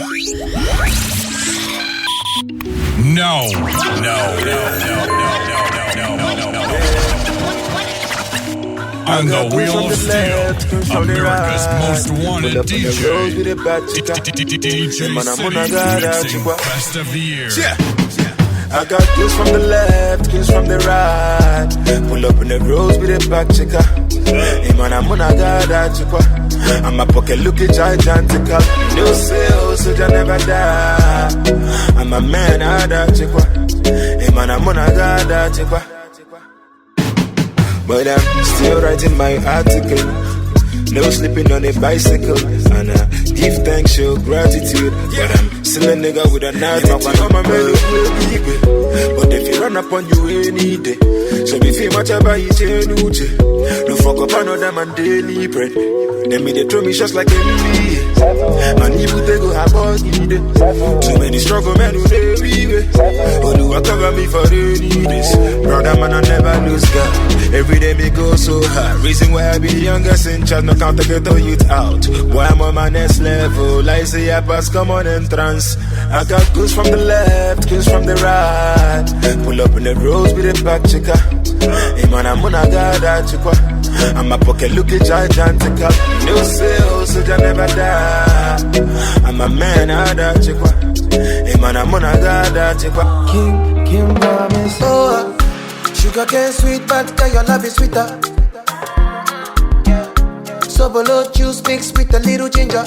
No. On the wheel of steel, America's most wanted DJ. DJ mixing best of the year. I got kills from the left, kills from the right. Pull up in the roads with a back checker. Hey man, I'm on a god, chikwa. And my pocket looking gigantical. No sales, so I never die. I'm a man, I die, chikwa. Hey man, I'm on a god, chikwa. But I'm still writing my article. No sleeping on a bicycle. And I give thanks, show gratitude. But I'm still a nigga with an attitude. But if you run up on you any day, so if you much about you, no fuck up another man daily bread. Then me they throw me shots like NBA. Man, you they go have all need it. Too many struggle men who they be. But do I cover me for any days? Brother man, I never lose God. Every day me go so hard. Reason why I be the youngest in charge. No count to get the youth out. Boy, I'm on my next level. I say I pass, come on entrance. I got goods from the left, goods from the right. Pull up in the roads with a back checker. Hey man, I'm on a god, chikwa. And my pocket looking gigantical. No sales, so I never die. I'm a man, I die, chikwa. Hey man, I'm on a god, chikwa. King promise. Oh, sugar cane sweet, but girl, your love is sweeter. So below juice mixed with a little ginger.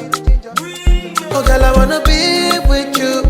Oh girl, I wanna be with you,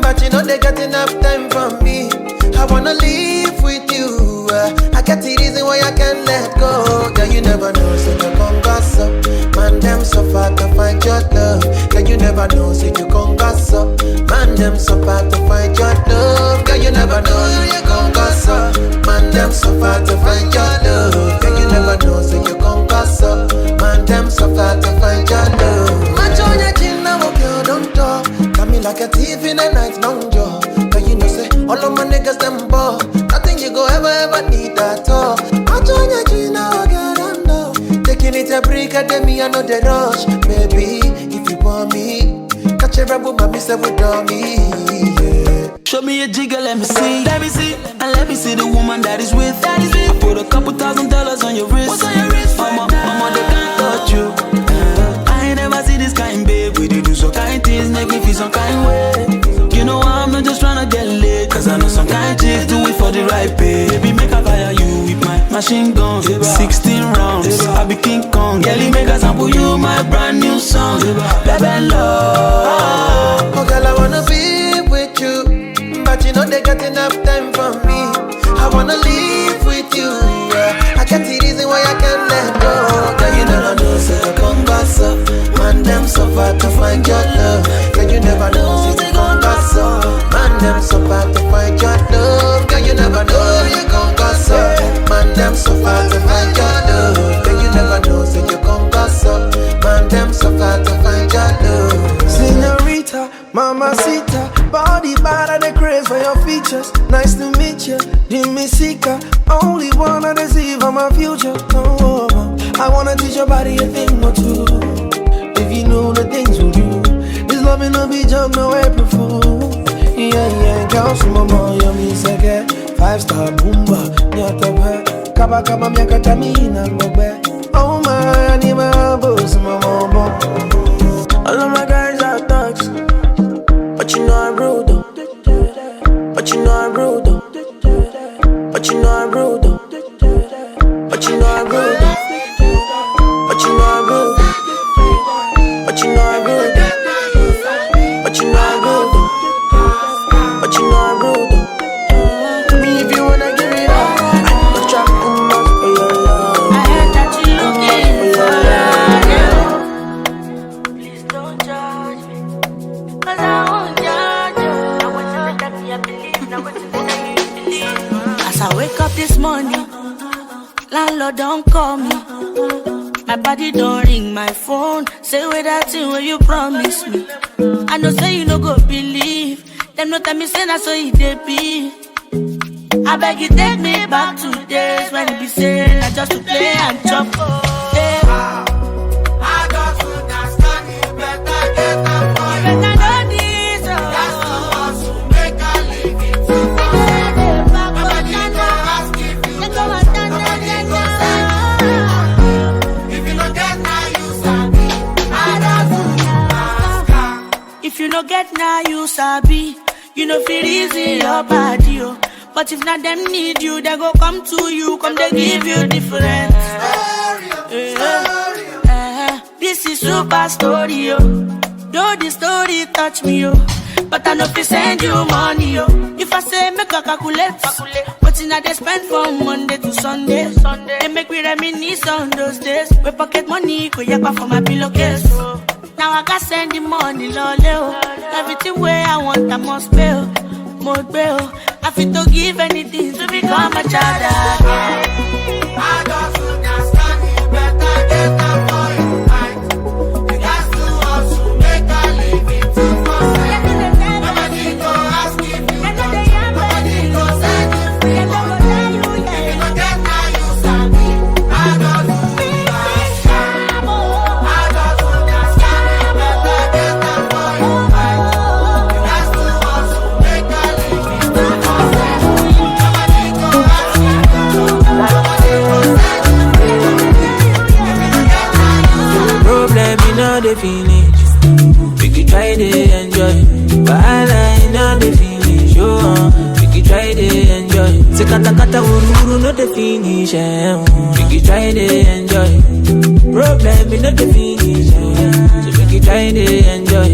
but you know they got enough time for me. I wanna live with you. I got the reason why I can't let go. Girl, you never know, so you come gossip. Man, them so far to find your love. Girl, you never know, so you come gossip. Man, them so far to find your love. Girl, you never know, so you come gossip. Man, them so far to find your love. Girl, you never know, so you come gossip. Man, them so far to find your love. Match on your chin now, girl, don't talk. Got me like a thief in the night, long jaw. But you know, say, all of my niggas, them ball. Nothing you go ever need at all. Match on your chin now, girl, don't know. Taking it a break, at me, I know the rush. Baby, if you want me, catch a rebel, mommy, say without me, yeah. Show me a jigger, let me see. Let me see. And let me see the woman that is with. I put a couple $1,000 on your wrist. What's on your wrist? Mama, they can't touch you. I ain't never see this kind, babe. We do so kind things, make me feel some kind way. You know I'm not just tryna get laid, cause I know some kind chicks do it for the right pay. Baby, make I fire you with my machine gun. 16 rounds, I be King Kong. Girlie, make a sample you my brand new song. Baby, love. Oh girl, I wanna be with you, but you know they got enough time for me. I wanna live with you, yeah. I got the reason why I can't let go. Girl, you never know, so you come gossip. Man, them so far to find your love. Girl, you never know, so you come gossip. Man, them so far to find your love. Girl, you never know, you come gossip. Man, them so far to find your love. Girl, you never know, so you come gossip. Man, them so far to find your love. Señorita, mamacita, body bad and the craze for your features. Nice to meet you, Dimisika. Only wanna deceive on my future. Oh, I wanna teach your body a thing or two. If you know the things we do, this loving no be jump, no April Fool. Yeah, girl, some more yummy sege. 5-star boomba, nyatabe. Kaba kaba miakatamina ngobe. Oh my, I need my boss, mama. All of my guys are thugs, but you know I'm rude though. But you know I'm rude though. But you know I'm rude though. But you know I'm rude though. But you know I'm rude though. But you know I'm rude though. But you know I'm rude though. But you know I'm rude though. Me if you wanna give it up, I go trap and bust for your love. I heard that you looking for love. Please don't judge me, cause I won't judge you. I want to let me believe, now what you believe. As I wake up this morning, landlord don't call me. My body don't ring my phone. Say with that thing where you promise me. I know say you no go believe. Them no tell me say that's so it dey be. I beg you take me back to days when it be saying I just to play and chop. I just understand it better get up for you. If you no get now, you sabi. You know feel easy your body, oh. But if not them need you, they go come to you, come they give you different. This is super story, oh. Though the story touch me, oh. But I know if send you money, oh. If I say make a calculate, what's in they spend from Monday to Sunday. They make me reminisce on those days. We pocket money, go yakpa for my pillowcase. Now I got send the money, loleo. Everything where I want, I must pay, more bail. I fit to give anything to become a child again. I got to understand you better get that for your mind. You got to also make a living to myself. Nobody go ask if you got it. Nobody go send you free. If you don't get now, you sabi. I got to understand. I got to understand you better get that for your mind. You got to also make a living to myself. Nobody go ask if you nobody go send you free. If you don't get now, you sabi. Problem in all the finish. We could try to enjoy. Wahala in all the finish. Oh, we could try to enjoy. Se kata uru no the finish. We could try to enjoy. Problem in all the finish. So we could try to enjoy.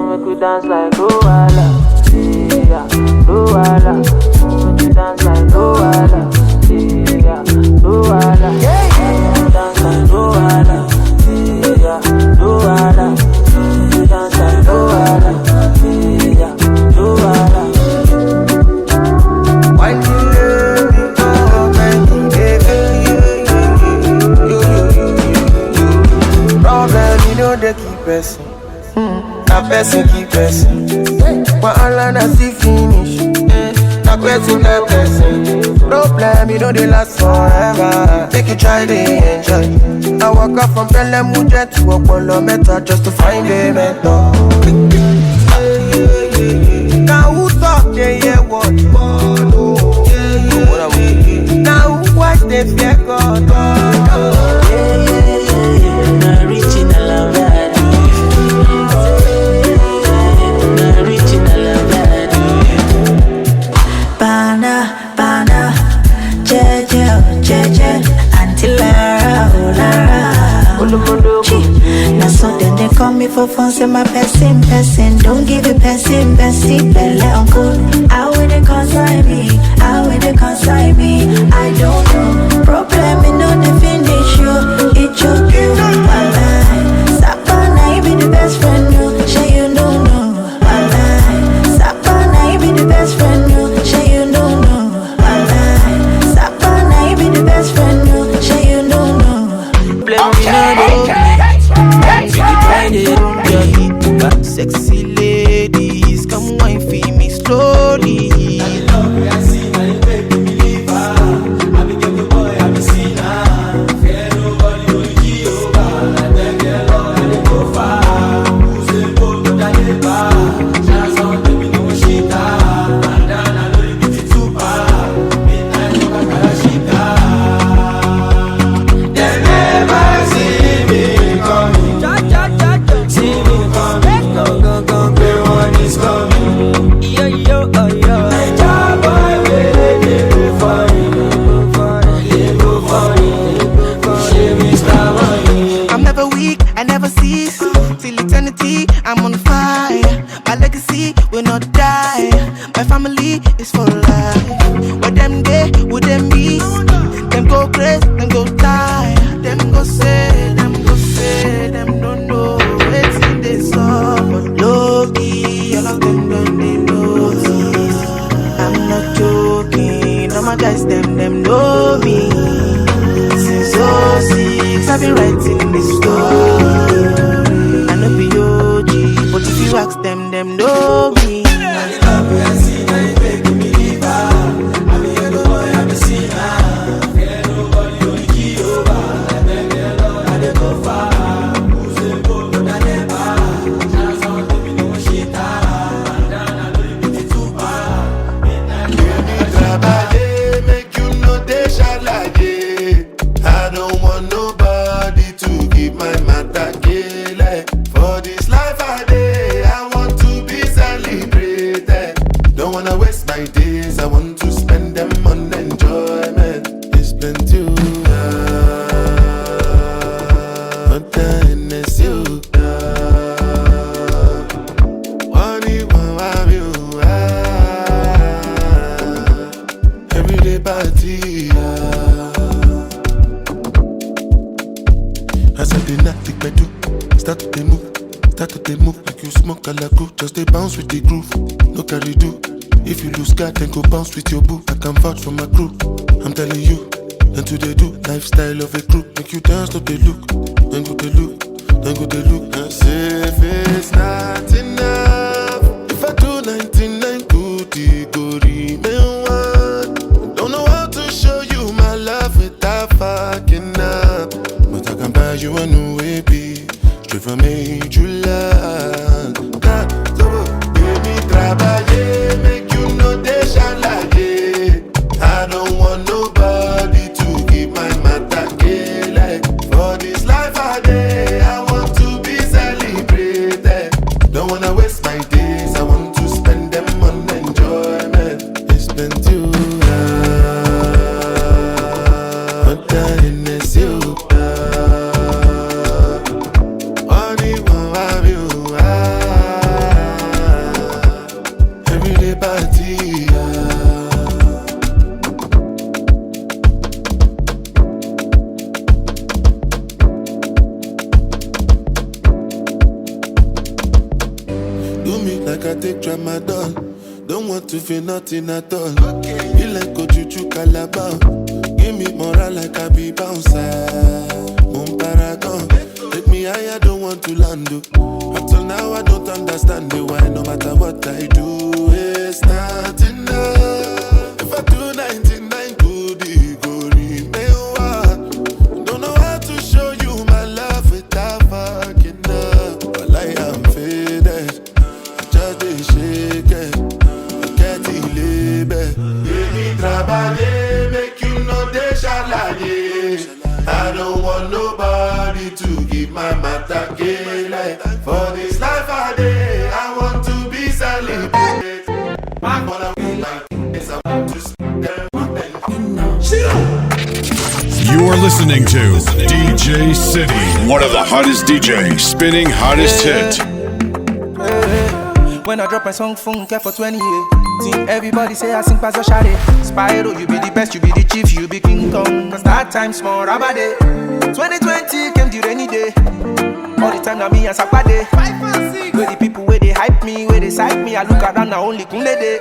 We could dance like Luala. Yeah, Luala. We could dance like Luala. Yeah, Luala. Dance like Luala. Yeah, Luala. Dance like Luala. Yeah, Luala. Why you let me go, baby? Problem, you know they keep pressing. Na person keep pressing. Wahala na see finish. Na person keep pressing. Problem, you know they last forever. Make you try to enjoy. I walk up from Belemuja to Opolo Meta just to find a mentor. Now who talk, they hear what you want. Now who watch, they fear God. Not reaching a love that not reaching a love that Bana, jeje, until Lara. Now so then they call me for fun, say my person. Don't give it person, belle uncle. How will they consign me? I don't know. Problem in no the finish you. It choke you. Sapana, you be the best friend, no. Sure you don't know. Sapana, you be the best friend, no. Sure you don't know. Sapana, you be the best friend, no. Sure you don't know. Sexy ladies, come wine for me slowly. I never cease till eternity. I'm on fire. My legacy will not die. My family is for life. What them day, would them be? Them go crazy, them go die. Them go say, them don't know. Waiting this up, but low-key, all of them don't they know this. I'm not joking. All my guys, them know me. Since 06, I've been writing this story. I know be OG, but if you ask them know me. For this life I live you smoke alaku, just they bounce with the groove. No carry do. If you lose God, then go bounce with your boo. I can vouch for my crew. I'm telling you, and to they do lifestyle of a crew. Make you dance, no they look, then go they look, then go they look. And say if it's not enough, if I do 99 goody go remain one. Don't know how to show you my love without fucking up, but I can buy you a new baby, straight from July. God, so baby, trabalhar, make you know they shine like it. I don't want nobody to give my matter like. For this life I day, I want to be celebrated. Don't wanna waste my days, I want to spend them on enjoyment. It's been too hard, but that is you. Only one of you. Everyday party. Do me like I take tramadol. Don't want to feel nothing at all. You like Ojuju Calabar. Give me moral like I be bouncer. Mon paragon. Take me higher, don't want to land. Up till now I don't understand the why. No matter what I do, it's not enough. If I do 99 goody, go remain one. Don't know how to show you my love without fucking up. But I am faded, just a shake it, get it label. Baby, trabalhar, make you know they shalaye. I don't want nobody to give my matter like. For this life I day, I want to be celebrated. I wanna be like this, I want to spend them on them. You are listening to DJ City, one of the hottest DJs, spinning hottest hit. When I drop my song Funke for 20 years, everybody say I sing Paso Shade. Spyro, you be the best, you be the chief, you be King Kong. Cause that time small rubber day. 2020 came the rainy day. All the time now me and Sakpade. 5 and 6. Where the people where they hype me, where they psych me, I look around now only Kunle day.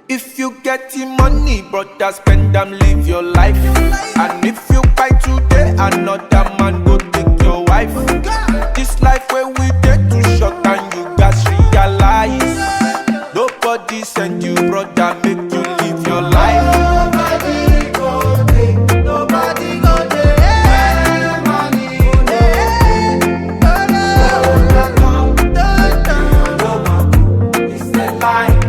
If you get the money, brother, spend them, live your life. And if you buy today, another man go take your wife. This life where we get too short and you guys realize nobody send you, brother, make you live your life. Nobody go take, nobody go take money. It's the life.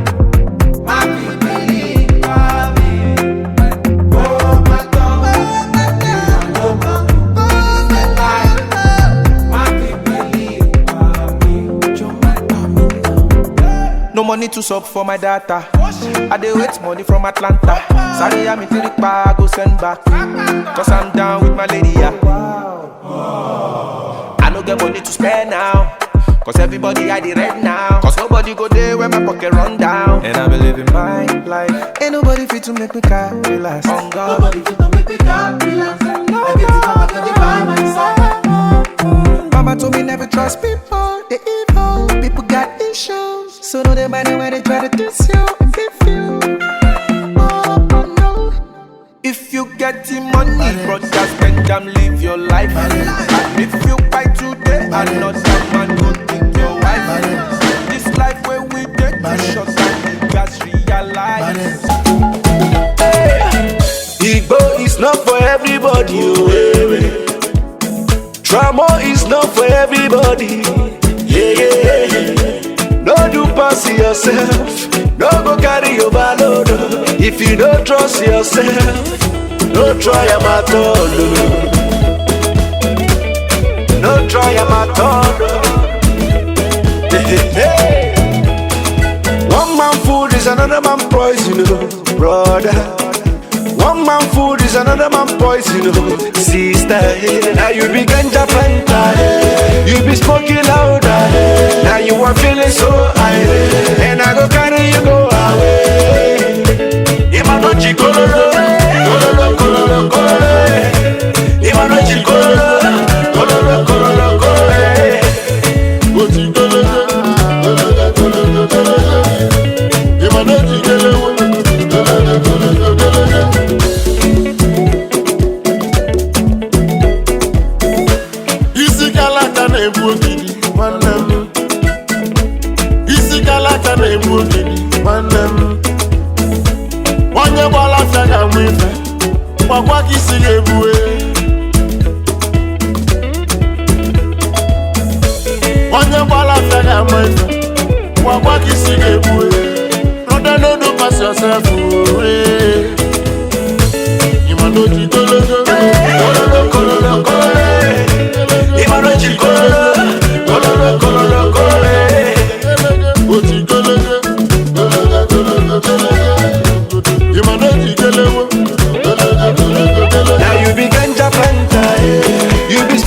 My people live for me. Oh my God, it's the life. My people live for me. No money to sub for my data. I dey wait money from Atlanta. Sorry, I'm in Tirikpa, I go send back. Cause I'm down with my lady, yeah. I no get money to spend now. Cause everybody I the rent now. Cause nobody go there when my pocket run down. And I be living my life. Ain't nobody fit to make me carry last. On God. Nobody fit to make me carry last. I get it up, I got it by my side. Mama told me never trust people, they evil. People got issues, so no they mind when they try to diss you and beef you. Oh no. If you get the money, brother, spend them, live your life. And if you buy today, another man go take your wife. This life where we get too short and you guys realize. Igbo is not for everybody, oh. Drama is not for everybody. Yeah. No do pass yourself. No go carry overload. If you don't trust yourself, no try am at all. No try am at all. Hey. One man food is another man poison, brother. One man food is another man poison, sister. Now you be ganja panta, you be smoking louder. Now you are feeling so high, and I go carry you go away. Imanochi kololo, kololo, kololo, kololo. Imanochi kololo, kololo, kololo, kololo. na-egbu ogidi nwanne m onye gbara afịa ga-amụ ife gwagwa ka isi ga-ebue onye gbara afịa ga-amụ ife gwagwa ka isi ga-ebue brother no do pass yourself Imanoji kololo kololo kololo kololo Imanoji kololo kololo kololo kololo Oti kololo kololo kololo kololo Imanoji kololo kololo kololo kololo Now you be ganja planta, you be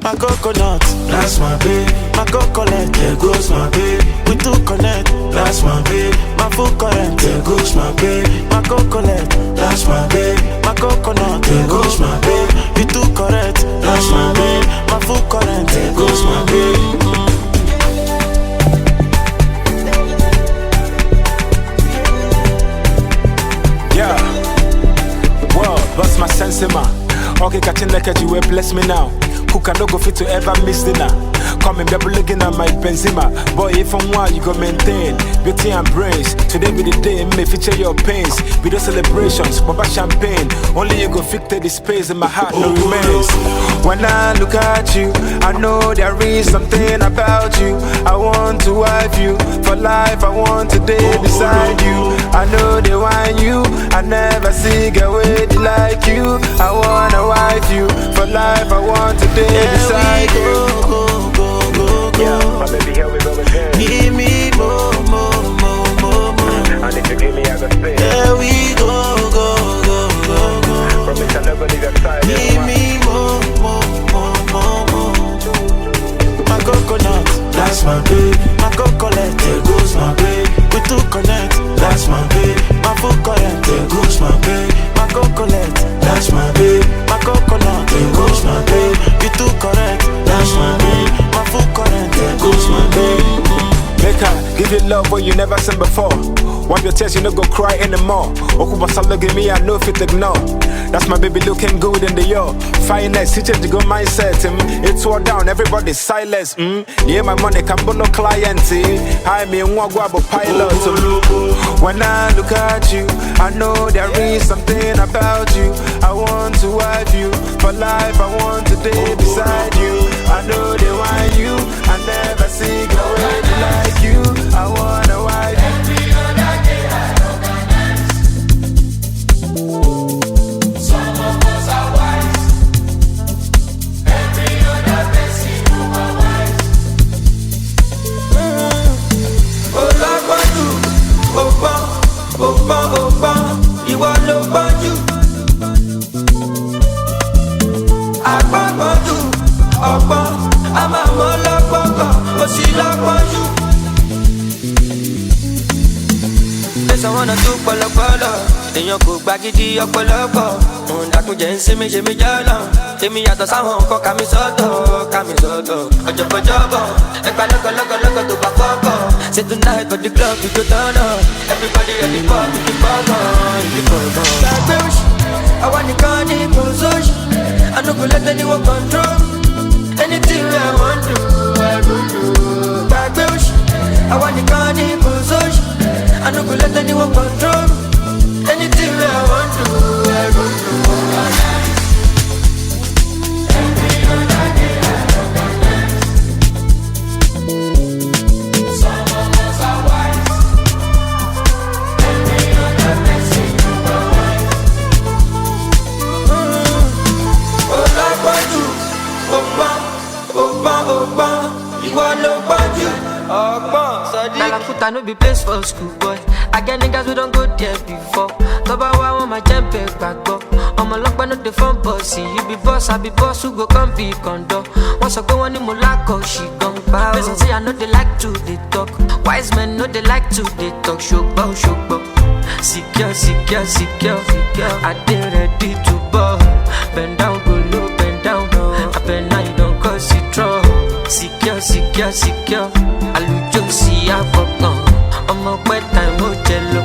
My coconut, that's my baby. My coconut, there goes my baby. We two connect, that's my baby. My full current, there goes my baby. My coconut, that's my baby. My coconut, there goes my baby. We two correct, that's my baby. My full current, there goes my baby. Yeah, well, what's my sense in my? Okay, catching like you will bless me now. Who can no go fit to ever miss dinner? Come and be looking at my Benzema. Boy, if I'm one, you go maintain beauty and brains. Today be the day, may feature your pains. Be the celebrations, papa champagne. Only you go fit the space in my heart, no remains. When I look at you, I know there is something about you. I want to wife you for life. I want to day beside you. I know they want you. I never see a way like you. I wanna wife you for life. I want to day beside you. Yeah, my baby, here we go again. Give me more. And if you give me, I go stay. Here we go. Promise I'll never leave your side. Give me more. My coconut, that's my baby. My coconut, there goes my baby. We two connect, that's my baby. My full current, there goes my baby. My coconut, that's my baby. My coconut, there goes my baby. We two correct, that's my baby. My full current, there goes my baby. Make her give you love what you never seen before. Wipe your tears, you no go cry anymore. Okuba look at me, I know if it ignore. That's my baby looking good in the year. Finesse, he changed the good mindset. It's all down, everybody's silence. Yeah, my money can buy no client. I mean, one guabo pilot. When I look at you, I know there is something about you. I want to wife you for life. I want to day beside you. I know they want you. I never see a way like you. I wanna wife you. Every other day I organize. Some of us are wise. Every other person who are wise. Olagbaju, Opa, ìwọ ló gbọ́njú. Agbọ́gbọ́njú, ọgbọ́n, a máa mọ́ lọ́gbọ́gbọ́n, ó sì lọ́gbọ́njú. I wanna do pọlọpọlọ, èèyàn kò gba gidi ọ̀pọ̀lọpọ̀. Òun dàkúnjẹ ń sinmi ṣe mí jọ́lọ̀. Èmi yàtọ̀ sáwọn nǹkan ká mi sọ́tọ̀. Ọjọ́bọ̀jọ́bọ̀, ẹgbà lọ́kọ̀lọ́kọ̀ tó bá fọ́kọ̀. Say tonight for the club we go turn up. Everybody at the pub, in the bọ̀gàn. Gbàgbé òṣì, àwa nìkan ní kò sóṣì. I no go let anyone control. Anything I want to, I go do. Gbàgbé òṣì, àwa nìkan ní kò sóṣì. I no go let anyone control me. Anything I want to, I go do. Every other day I organize. Some of us are wise. Every other person who are wise. Olagbaju, Opa, ìwọ ló gbọ́njú. Kalakuta no be place for school boy. I get niggas we don't go there before. Toba wa want my jump back, I'm a know the fun bossy. You be boss, I be boss, who go come be condo. Once I go on in Molako, she gon' bow. Listen, say I know they like to they talk. Wise men know they like to they talk. Showbow, showbow. Secure, secure, secure, secure. I did ready to ball. Bend down, go low, bend down. I bend now, you don't cause it trouble. Secure, secure, secure. Alujo see I fuck on. I'm a wet time, oh jello.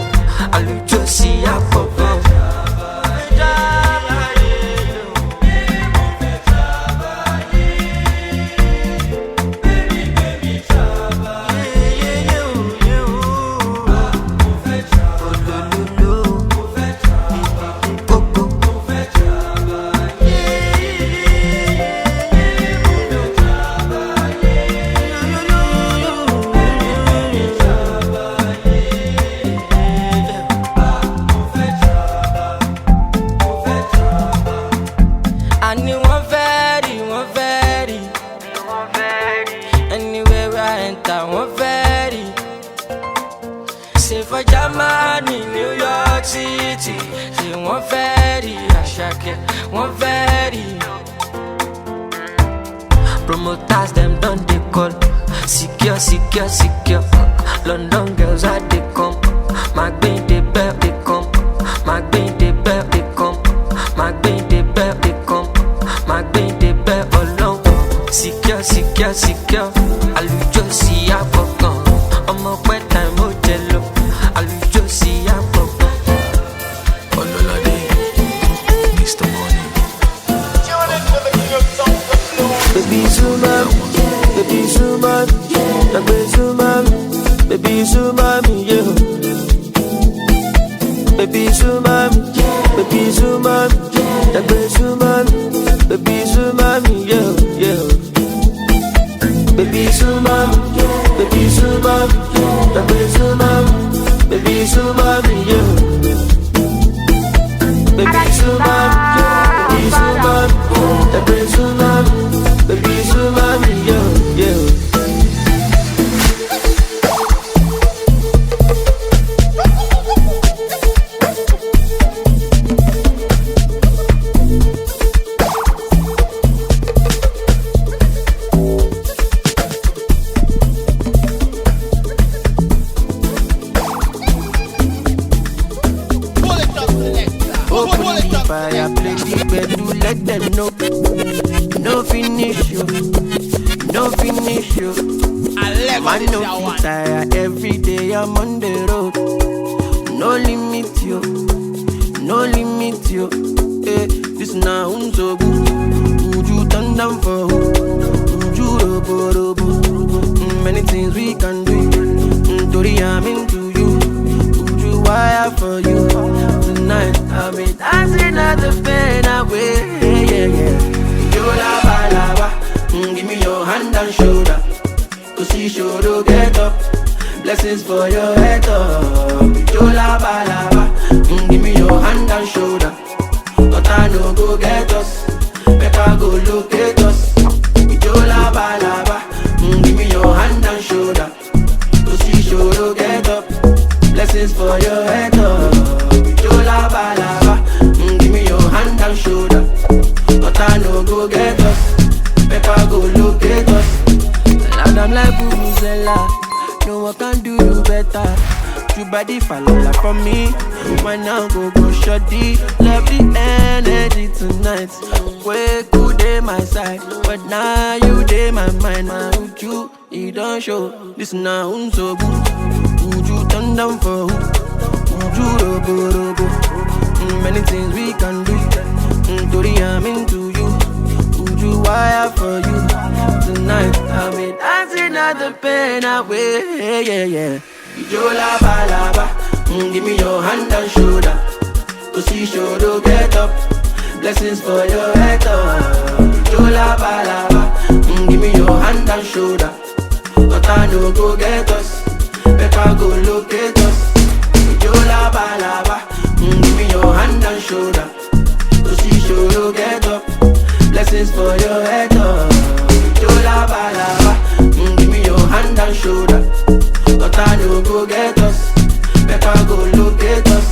Alujo see I fuck on. Asake, one very. Promoters them done they call. Secure, secure, secure. London girls are they come. Magbe they bear they come. Magbe they bear they come. Magbe they bear they come. Magbe they bear alone. Secure, secure, secure. Alujo see I fuck on. I'm a wet time hotel. Alujo see I fuck on. Baby Zuma, baby Zuma, baby Zuma, baby Zuma, yeah. Baby Zuma, baby Zuma, baby Zuma, baby Zuma, yeah, yeah. Baby Zuma, baby Zuma, baby Zuma, baby Zuma, yeah. Baby Zuma, baby Zuma, baby Zuma. Baby, so mommy, yeah, yeah. Open the fire, play the bed, you let them know. No finish you, no finish you. Man, no tire. Every day I'm on the road. No limit you, no limit you. Hey, this now so good. Would you turn down for who? Would you robo? Many things we can do. Tori, I'm into you. Would you wire for you? Tonight I'll be dancing at the pain away. Yeah, yeah. Give me your hand and shoulder. Cause you should get up. Blessings for your head up. Jola balaba. Give me your hand and shoulder. But I know go get us. Better go locate us. Jola balaba. Give me your hand and shoulder. Cause you should get up. Blessings for your head up. Jola balaba. Give me your hand and shoulder. But I know go get us. Better go locate us. And I'm like Buzella. No one can do you better. You body fall from me. Why now go shorty. Love the energy tonight. Way good day my side. But now you day my mind. Man, you don't show. This now so good. Would you turn down for who? Would you robo? Many things we can do. Tori, I'm into you. Would you wire for you? Tonight I'll be dancing at the pain away. Yeah, yeah. Jola balaba. Give me your hand and shoulder. Cause you should get up. Blessings for your head up. Jola balaba. Give me your hand and shoulder. But I know go get us. Better go locate us. Jola balaba. Give me your hand and shoulder. Cause you should get up. Blessings for your head up. Jola balaba. Give me your hand and shoulder. But I know go get us. Better go locate us.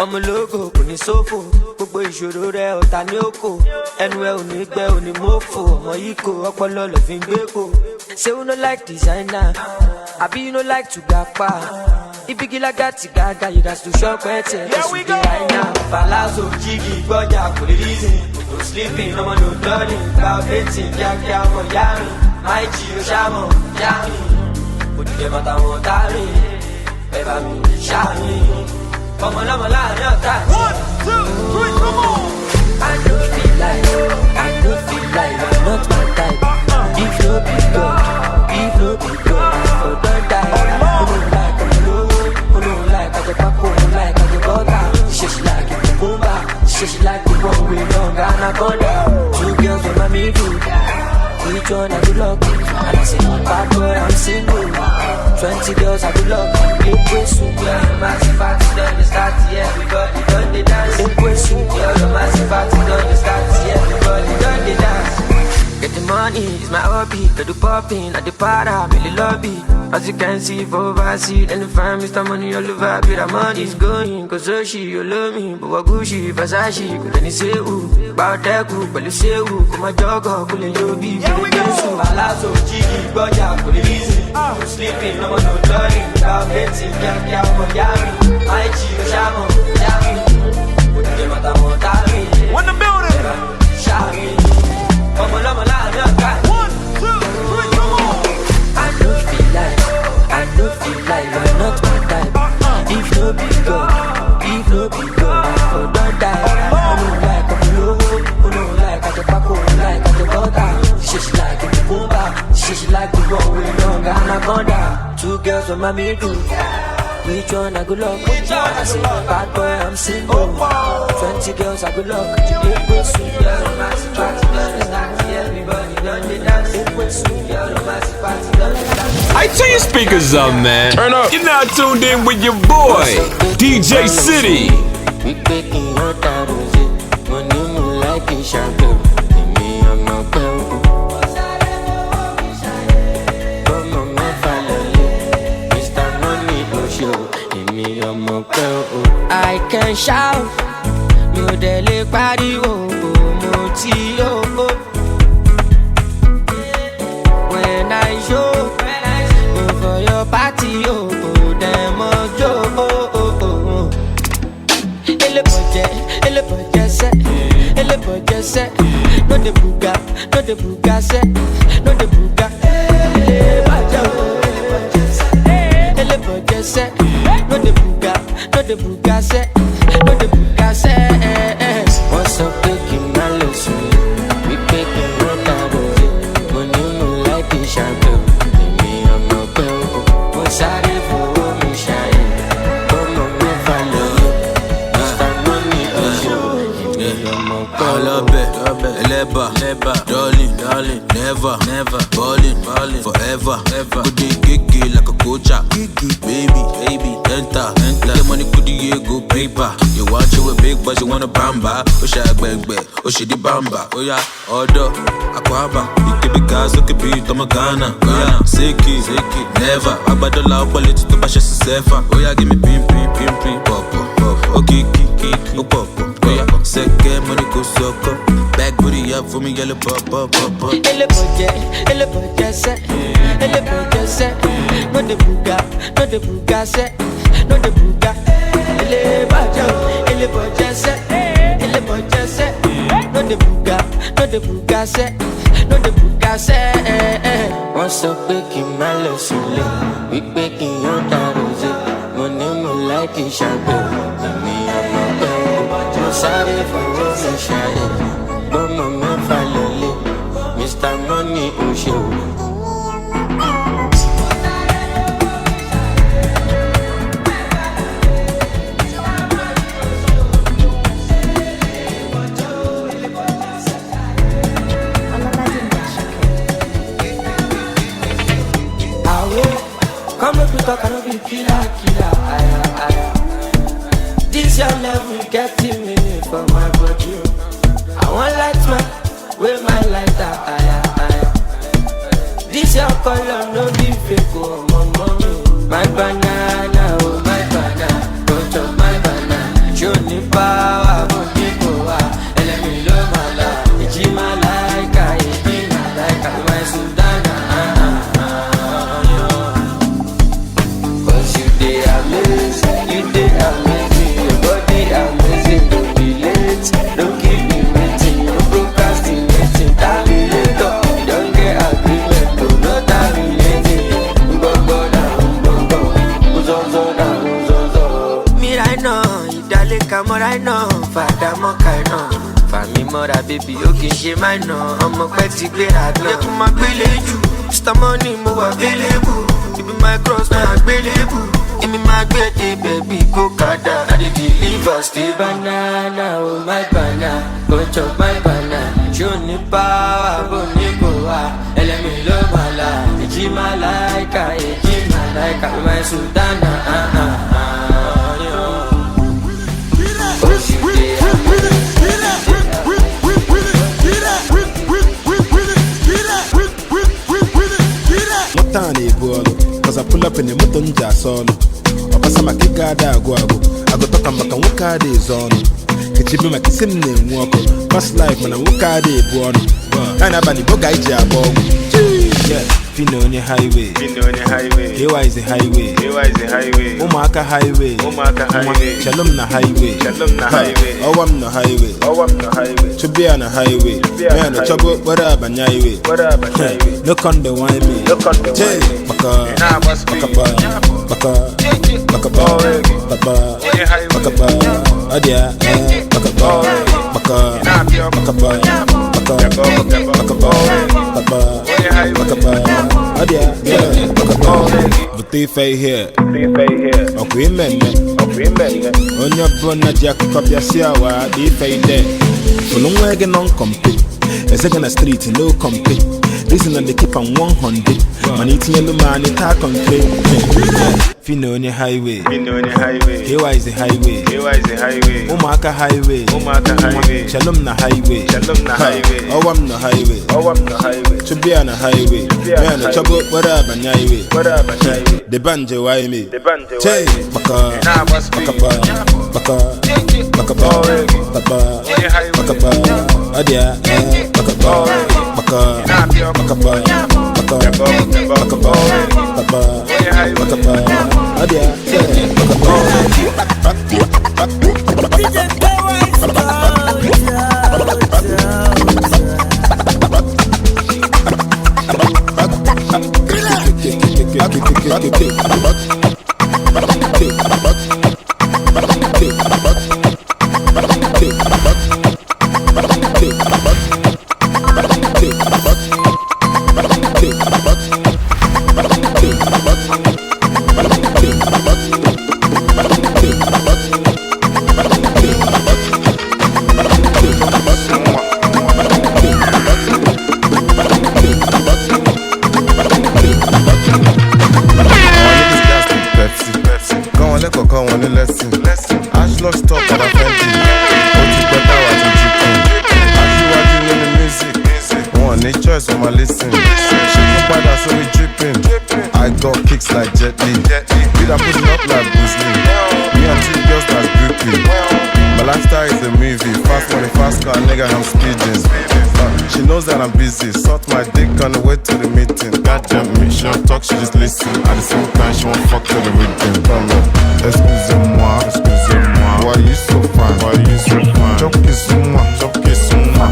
ọmọ ológo kò ní sófò gbogbo ìṣòro rẹ ọ̀tá ní òkò ẹnu ẹ ò ní gbẹ ò ní mọ́fò ọmọ yìí kò ọpọlọ lọ fi ń gbé kò. Say you no like designer àbí you no like to gapa ibigi lagati gaga you gats to shop ẹtẹ ẹsùn dé àìná. Palazzo jígì gbọ́jà kò lè reason no sleeping ọmọ no dọ́ọ̀lìn gba ọ̀bẹ́tì kíákíá ọmọ yá mi máì jí o ṣàmọ̀ yá mi òdìdẹ mọ́ta wọn tá mi ẹ bá mi ṣá mi ọmọ lọ́mọ láàrin ọ̀tá mi. 1, 2, 3, come on. I don't feel like you're not my type. If no be God, oh don't die. Oh no like I'm low, oh no like I get back, oh no like I get butter. She like it, boomba. She like the one we long anaconda. 2 girls with my me do. Each one I do luck, and I say bad boy I'm single. 20 girls I do luck. Liquid soup, yeah, massive party done start, yeah, everybody done the dance. Liquid soup, yeah, massive party done start, yeah, everybody done the dance. Get the money, it's my hobby. Get the popping at the para, really lobby. As you can see, for overseas, and the fam, Mr. Money all over. But the money's going, cause she, you love me. But what Gucci, Versace, could any say who? Bout that cool, but you say who? Come my dog up, pull in your beef. Here we go. Palazzo, Jiggy, Boja, could it easy? No sleeping, no more, no darling. Without betting, yeah, Miami. My G, Shamo, Yami. Put the game at the Montari. When the building, Shami. Come on, 1, 2, 3, come on. I don't feel like you're not my type. If no be God, oh don't die. Oh no like I'm low, oh no like I get back, oh no like I get butter. She like it, boomba. She like the one we long anaconda. 2 girls with my me do. Which one I good luck? I say bad boy I'm single. 20 girls I good luck. Liquid sweet girl, massive party done start. Everybody done the dance. Liquid sweet girl, massive party done start. I turn your speakers up, man. Turn up. You're now tuned in with your boy, DJ City. We taking your tattoo, money more like a shampoo. Me I'm not well. I can shout, no dele pariwo, mo ti o. When I show, go for your party, dem ojo. Ele boje se, no de buga se, no de buga. Ele boje se, no de buga se, no de buga se. What's up, picking my lesson? We picking what I was. Money no like a shampoo. Me I'm not well. What's out for me shine? Come on, me follow you. Mr. Money also. Me I'm not well. I love it. Never, darling, never, ballin', forever. Good day, gigi like a coacha, baby, enter. The money could go paper. You want you a big boss, you want a bamba. Oh, shag bang, oh, she the bamba. Oh, yeah, order, aquaba. You could be gas, you could be Tomagana. Seki, never. I bought the loud quality to bash a sefa. Oh, yeah, give me pim, pop. Oh, kiki, oh, pop. Oh, yeah, second money go suck up. Back booty up for me, yellow pop. Ele boje se, no de buga se, no de buga. Ele boje se, no de buga se, no de buga se. What's up, picking my lesson? We picking your tattoo. Money more like a shampoo. Me I'm not well. I'm sorry for what you shine. Mama, follow Mr. Money, oh show. Come up with talk, I don't be killer. This your level getting me for my body. I want light man, with my lighter. This your color, no be fake, oh my mommy. My banana, oh my banana, don't chop my banana. Show lè kà mọ́ right now. Fàdà mọ́ kàì náà. Fàmí mọ́ra bébí ó kì í ṣe máa nà. Ọmọ pẹ́ ti gbéra gan. Yẹ́kùn máa gbélé jù. Mr. Money mo wà available. Ibi my cross máa gbélébù. Èmi máa gbé dé bẹ̀bí kó kàdá. I dey deliver stay banana, oh my banana. Go chop my banana. Ṣé o ní power bó ní kò wá? Ẹlẹ́mi ló máa la. Èjì máa láìka, èjì máa láìka. My sultana, Cause I pull up in the motor solo. Obasa makigada agwago. I go talk about wukade zone. Kichibi makisimne mwako. Past life man wukade buono. Anabani boga ija bogo. Yeah, Fino on the highway. Hewa is the highway. Umaka highway. Shalom na highway. Owam na highway. Chubi on the highway. Man, the trouble, what up on highway? Look on the wine me. Jay, baka, adia, Butifei here. On your Burna Jack copy a siawa, defay there. For no wagon on compete. A second a street, no compete. Listen and they keep on 100. Man eating yellow man, it can't complain. Fino on the highway. Hewa is the highway. Umaka highway. Shalom na highway. Owam na highway. Chubi on the highway. Man, the trouble, what up on highway? The banjo, why me? Che, baka, adia, she knows that I'm busy. Sort my dick on the way to the meeting. Goddamn me, she don't talk, she just listen. At the same time, she won't fuck to the rhythm. Excusez-moi, why you so fine? Chop kiss-moi.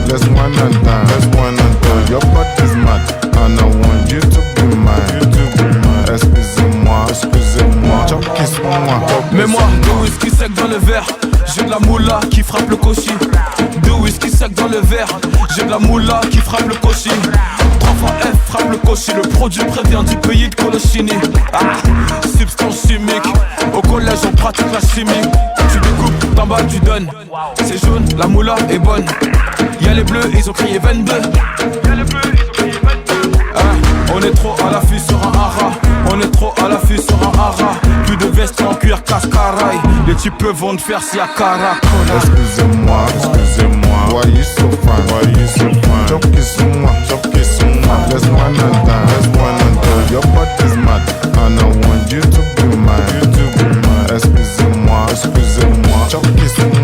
Let's wine and dance. Your body's mad, and I want you to be mine. Excusez-moi, chop kiss-moi. Mets-moi 2 whisky sec dans le verre. J'ai de la moula qui frappe le cochi. 2 whisky sec dans le verre. J'ai de la moula qui frappe le cochi. 3 fois F frappe le cochi. Le produit prévient du pays de Colochini. Substance chimique. Au collège on pratique la chimie. Tu découpes, d'en bas tu donnes. C'est jaune, la moula est bonne. Y'a les bleus, ils ont crié 22. On est trop à l'affût sur un hara. Plus de vestes en cuir cascaraï. Les types vont te faire si à Caracol. Excusez-moi, why you so fine? Chop kiss-moi. Let's wine and dance. Your body's mad, and I want you to be mine. Excusez-moi, chop kiss-moi.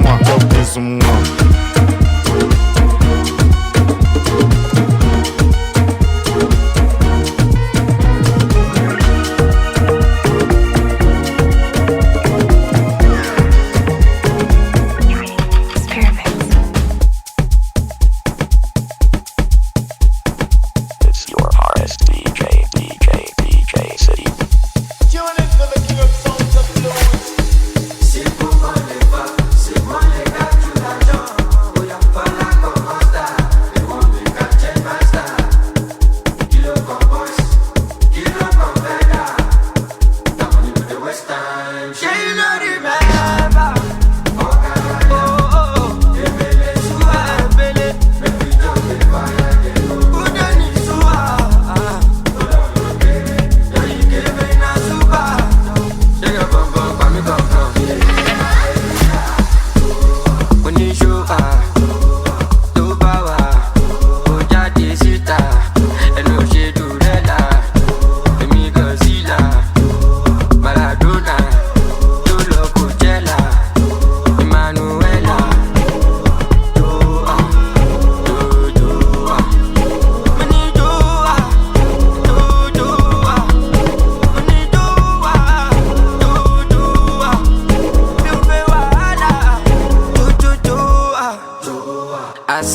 Tune in to the King of Soul.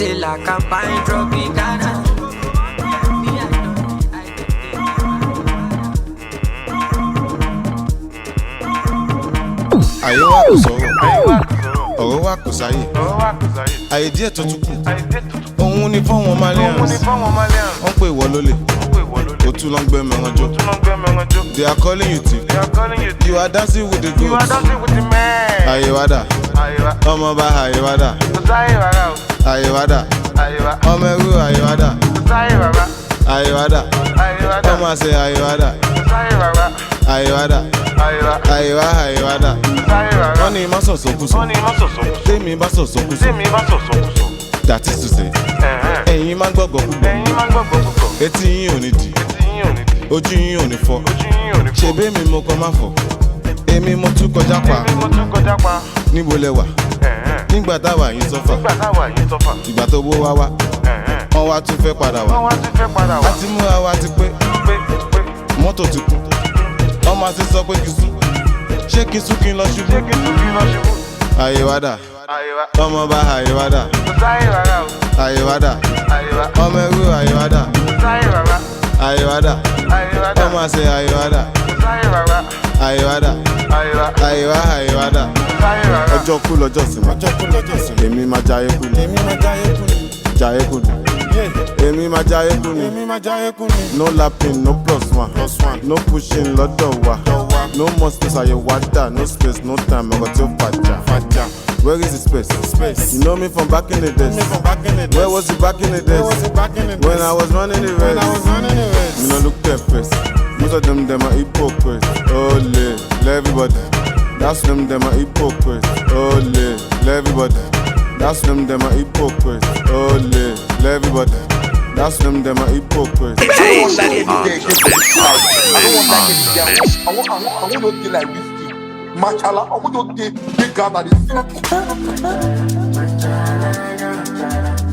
say like a pine Tropicana. Ayé wa kò sọ̀rọ̀, ọ̀rọ̀ wa kò sáyé. Ayé díẹ̀ tó tún kù, òun ni fọ́wọ́n Malians. Wọ́n pè wọ́ lólè, òtún ló ń gbé mẹ́ran jọ. They are calling you thief, you are dancing with the goats. Ayé wa dà, ọmọ bá ayé wa dà. Ayé wa dà, ọmọ ẹrú ayé wa dà. Ayé wa dà, ọmọ àṣẹ ayé wa dà. Ayé wa dà, ayé wa dà. Wọ́n ní má sọ̀sọ̀kúsọ, tèmi bá sọ̀sọ̀kúsọ. That is to say, ẹ̀yin má gbọ́gbọ́ púpọ̀, etí yín ò ní di, ojú yín ò ní fọ́. Ṣebí mi mo kọ́ má fọ́, èmi mo tún kọjá pa. Níbo lẹ wà? Nígbà táwa yín sọ́fà, ìgbà tó bó wá wá, wọ́n wá tún fẹ́ padà wá. A ti múra wa ti pé, mọ́tò ti kú, ọmọ àti sọ pé kì í sún. Ṣé kí n sún kí n lọ ṣubú? Ayé wa dà, ọmọ bá ayé wa dà. Ayé wa dà, ọmọ ẹrú ayé wa dà. Ayé wa dà, ọmọ àṣẹ ayé wa dà. Ayé wa dà, ayé wa dà. Ọjọ́ kú lọ́jọ́ sinmi, èmi máa jayé kú ni. Jayé kú ni. Èmi máa jayé kú ni. No lapping, no plus one. No pushing lọ́dọ̀ wa. No more space ayé wa dà. No space, no time, ọkọ̀ tí ó fàjà. Where is the space? You know me from back in the days. Where was it back in the days? When I was running the race. You know, look their face. Most of them are hypocrites. Oh, everybody. That's them are hypocrites. Oh, everybody. That's them are hypocrites. Oh, everybody. That's them are hypocrites. I don't want that every day. I want to be like this. Machala, I want to get Ghana this.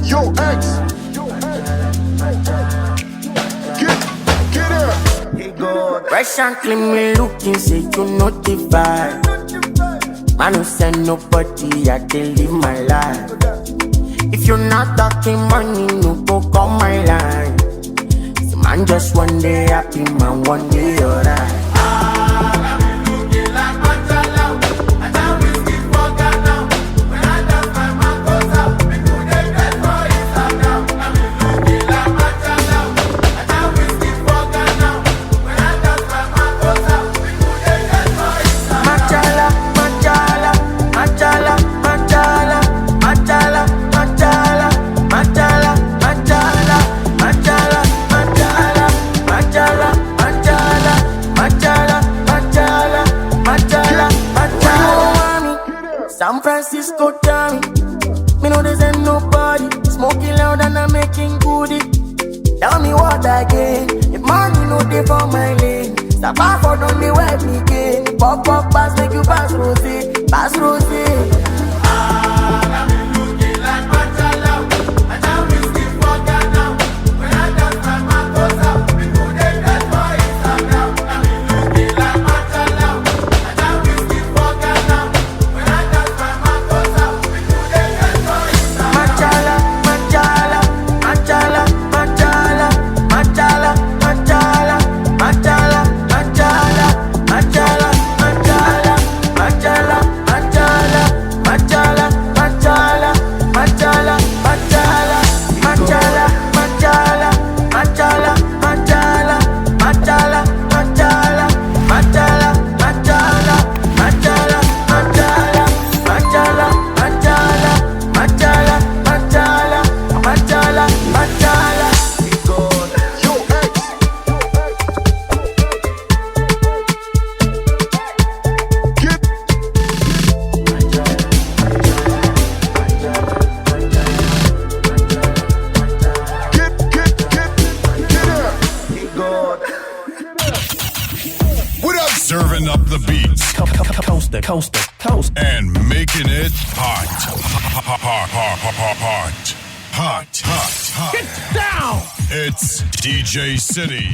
Yo, X. Get her. Fresh and clean, me looking, say you notify. Man who send nobody, I can live my life. If you're not talking money, no go call my line. So man just one day happy, man one day alright. San Francisco, Tommy. Me know there's ain't nobody. Smoking loud and I'm making goodie. Tell me what again. If money no dey for my lane. Stop off for don't be wet me again. Pop pass make you pass rosé. Pass rosé. Serving up the beats. Coast to coast to coast. And making it hot. Hot. Get down! It's DJ City.